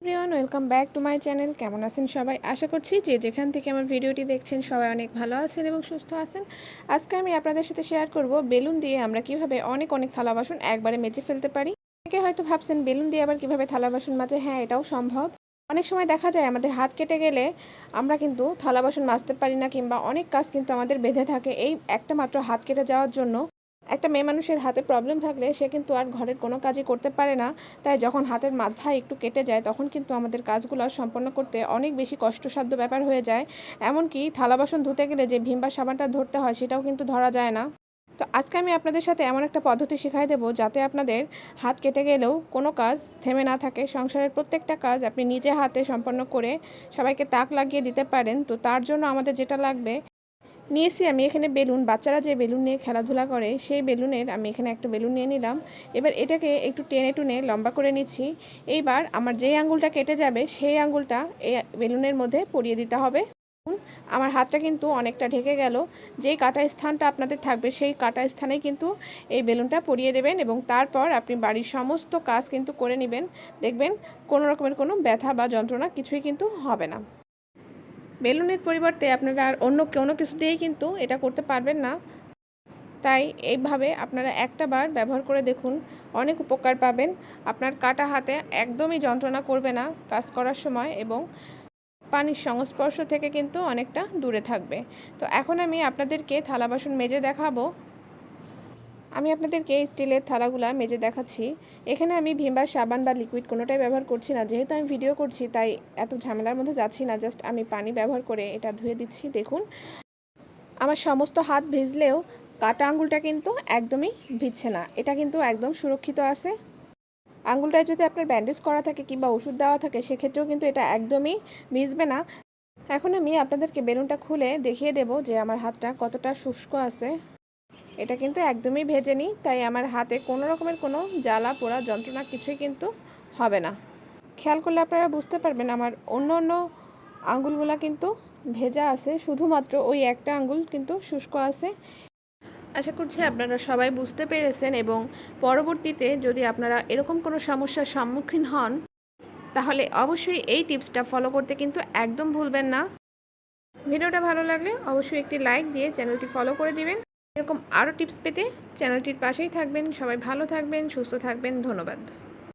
Everyone welcome back to my channel. কেমন আছেন সবাই? আশা করছি যে যেখান থেকে আমার ভিডিওটি দেখছেন সবাই অনেক ভালো আছেন এবং সুস্থ আছেন। আজকে আমি আপনাদের সাথে শেয়ার করব বেলুন দিয়ে আমরা কিভাবে অনেক থালা বাসন একবারে মেজে ফেলতে পারি। অনেকে হয়তো ভাবছেন বেলুন দিয়ে আবার কিভাবে থালা বাসন মাজে। হ্যাঁ, এটাও সম্ভব। অনেক সময় দেখা যায় আমাদের হাত কেটে গেলে আমরা কিন্তু থালা বাসন মাজতে পারি না, কিংবা অনেক কাজ কিন্তু আমাদের বেঁধে থাকে এই একটা মাত্র হাত কেটে যাওয়ার জন্য। একটা মেয়ে মানুষের হাতে প্রবলেম থাকলে সে কিন্তু আর ঘরের কোনো কাজই করতে পারে না। তাই যখন হাতের মাথা একটু কেটে যায় তখন কিন্তু আমাদের কাজগুলো সম্পন্ন করতে অনেক বেশি কষ্টসাধ্য ব্যাপার হয়ে যায়। এমনকি থালা বাসন ধুতে গেলে যে ভিম বা সাবানটা ধরতে হয় সেটাও কিন্তু ধরা যায় না। তো আজকে আমি আপনাদের সাথে এমন একটা পদ্ধতি শেখাই দেবো যাতে আপনাদের হাত কেটে গেলেও কোনো কাজ থেমে না থাকে। সংসারের প্রত্যেকটা কাজ আপনি নিজে হাতে সম্পন্ন করে সবাইকে তাক লাগিয়ে দিতে পারেন। তো তার জন্য আমাদের যেটা লাগবে, নিয়েছি আমি এখানে বেলুন। বাচ্চারা যে বেলুন নিয়ে খেলাধুলা করে সেই বেলুনের আমি এখানে একটা বেলুন নিয়ে নিলাম। এবার এটাকে একটু টেনে টুনে লম্বা করে নিচ্ছি। এইবার আমার যেই আঙুলটা কেটে যাবে সেই আঙুলটা এই বেলুনের মধ্যে পরিয়ে দিতে হবে। আমার হাতটা কিন্তু অনেকটা ঢেকে গেল। যেই কাটা স্থানটা আপনাদের থাকবে সেই কাটা স্থানেই কিন্তু এই বেলুনটা পরিয়ে দেবেন এবং তারপর আপনি বাড়ির সমস্ত কাজ কিন্তু করে নেবেন। দেখবেন কোনো রকমের কোনো ব্যথা বা যন্ত্রণা কিছুই কিন্তু হবে না। বেলুনের পরিবর্তে আপনারা আর অন্য কোনো কিছু দিয়েই কিন্তু এটা করতে পারবেন না। তাই এইভাবে আপনারা একটা বার ব্যবহার করে দেখুন, অনেক উপকার পাবেন। আপনার কাটা হাতে একদমই যন্ত্রণা করবে না কাজ করার সময় এবং পানির সংস্পর্শ থেকে কিন্তু অনেকটা দূরে থাকবে। তো এখন আমি আপনাদেরকে থালা বাসন মেজে দেখাবো। আমি আপনাদেরকে স্টিলের থালাগুলা মেজে দেখাচ্ছি। এখানে আমি ভিম বা সাবান বা লিকুইড কোনোটাই ব্যবহার করছি না। যেহেতু আমি ভিডিও করছি তাই এত ঝামেলার মধ্যে যাচ্ছি না। জাস্ট আমি পানি ব্যবহার করে এটা ধুয়ে দিচ্ছি। দেখুন, আমার সমস্ত হাত ভিজলেও কাটা আঙুলটা কিন্তু একদমই ভিজছে না। এটা কিন্তু একদম সুরক্ষিত আছে। আঙুলটায় যদি আপনার ব্যান্ডেজ করা থাকে কিংবা ওষুধ দেওয়া থাকে সেক্ষেত্রেও কিন্তু এটা একদমই ভিজবে না। এখন আমি আপনাদেরকে বেলুনটা খুলে দেখিয়ে দেব যে আমার হাতটা কতটা শুষ্ক আছে। এটা কিন্তু একদমই ভেজেনি, তাই আমার হাতে কোনো রকমের কোনো জ্বালা পোড়া যন্ত্রণা কিছুই কিন্তু হবে না। খেয়াল করলে আপনারা বুঝতে পারবেন আমার অন্য আঙুলগুলা কিন্তু ভেজা আছে, শুধুমাত্র ওই একটা আঙুল কিন্তু শুষ্ক আছে। আশা করছি আপনারা সবাই বুঝতে পেরেছেন এবং পরবর্তীতে যদি আপনারা এরকম কোনো সমস্যার সম্মুখীন হন তাহলে অবশ্যই এই টিপসটা ফলো করতে কিন্তু একদম ভুলবেন না। ভিডিওটা ভালো লাগলে অবশ্যই একটি লাইক দিয়ে চ্যানেলটি ফলো করে দিবেন। এরকম আরও টিপস পেতে চ্যানেলটির পাশেই থাকবেন। সবাই ভালো থাকবেন, সুস্থ থাকবেন। ধন্যবাদ।